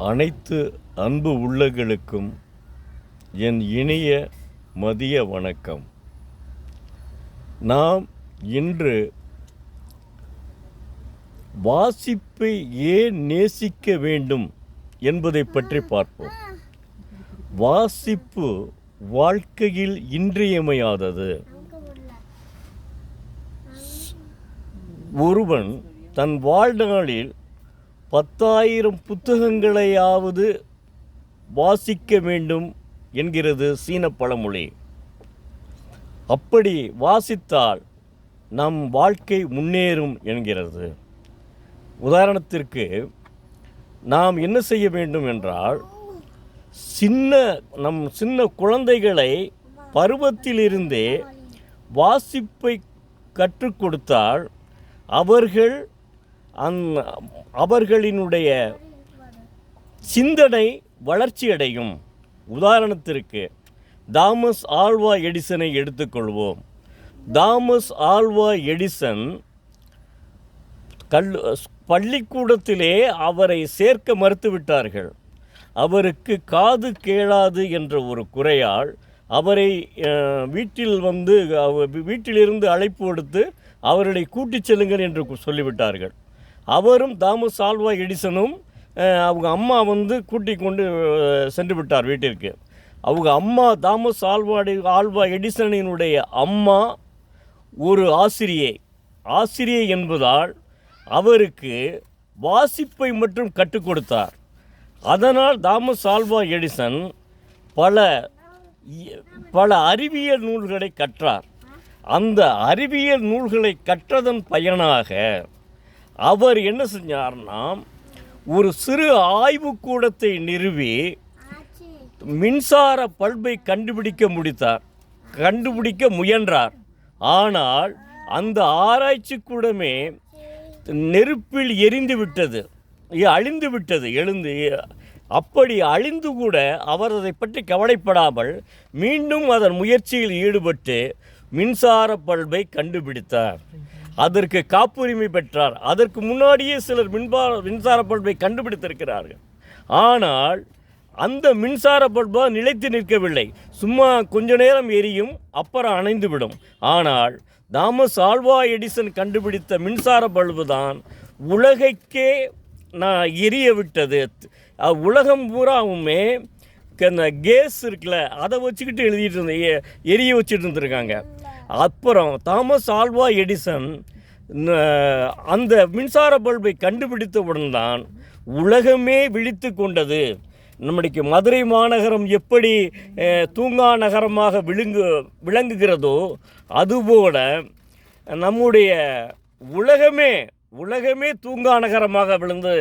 அனைத்து அன்பு உள்ளங்களுக்கும் என் இனிய மதிய வணக்கம். நாம் இன்று வாசிப்பை ஏன் நேசிக்க வேண்டும் என்பதை பற்றி பார்ப்போம். வாசிப்பு வாழ்க்கையில் இன்றியமையாதது. ஒருவன் தன் வாழ்நாளில் 10,000 புத்தகங்களையாவது வாசிக்க வேண்டும் என்கிறது சீன பழமொழி. அப்படி வாசித்தால் நம் வாழ்க்கை முன்னேறும் என்கிறது. உதாரணத்திற்கு நாம் என்ன செய்ய வேண்டும் என்றால், சின்ன குழந்தைகளை பருவத்திலிருந்தே வாசிப்பை கற்றுக் கொடுத்தால் அவர்களினுடைய சிந்தனை வளர்ச்சியடையும். உதாரணத்திற்கு தாமஸ் ஆல்வா எடிசனை எடுத்துக்கொள்வோம். தாமஸ் ஆல்வா எடிசன் பள்ளிக்கூடத்திலே அவரை சேர்க்க மறுத்துவிட்டார்கள். அவருக்கு காது கேளாது என்ற ஒரு குறையால் அவரை வீட்டிலிருந்து அழைப்பு கொடுத்து அவர்களை கூட்டிச் செல்லுங்கள் என்று சொல்லிவிட்டார்கள். அவரும் தாமஸ் ஆல்வா எடிசனும் அவங்க அம்மா கூட்டிக் கொண்டு சென்று விட்டார் வீட்டிற்கு. அவங்க அம்மா தாமஸ் ஆல்வா எடிசனினுடைய அம்மா ஒரு ஆசிரியை என்பதால் அவருக்கு வாசிப்பை மட்டும் கற்றுக் கொடுத்தார். அதனால் தாமஸ் ஆல்வா எடிசன் பல அறிவியல் நூல்களை கற்றார். அந்த அறிவியல் நூல்களை கற்றதன் பயனாக அவர் என்ன செஞ்சார்னா, ஒரு சிறு ஆய்வுக்கூடத்தை நிறுவி மின்சார பல்பை கண்டுபிடிக்க முயன்றார். ஆனால் அந்த ஆராய்ச்சி கூடமே நெருப்பில் அழிந்து விட்டது. அப்படி அழிந்து கூட அவர் அதை பற்றி கவலைப்படாமல் மீண்டும் அதன் முயற்சியில் ஈடுபட்டு மின்சார பல்பை கண்டுபிடித்தார். அதற்கு காப்புரிமை பெற்றார். அதற்கு முன்னாடியே சிலர் மின்சார பல்பை கண்டுபிடித்திருக்கிறார்கள். ஆனால் அந்த மின்சார பல்பா நிலைத்து நிற்கவில்லை. சும்மா கொஞ்ச நேரம் எரியும், அப்புறம் அணைந்துவிடும். ஆனால் தாமஸ் ஆல்வா எடிசன் கண்டுபிடித்த மின்சார பல்பு தான் உலகைக்கே எரிய விட்டது. உலகம் பூராவுமே கேஸ் இருக்குல்ல, அதை வச்சுக்கிட்டு எரிய வச்சுட்டு இருந்திருக்காங்க. அப்புறம் தாமஸ் ஆல்வா எடிசன் அந்த மின்சார பல்பை கண்டுபிடித்தவுடன் தான் உலகமே விழித்து கொண்டது. நம்முடைய மதுரை மாநகரம் எப்படி தூங்கா நகரமாக விளங்குகிறதோ அதுபோல நம்முடைய உலகமே தூங்கா நகரமாக விளங்கு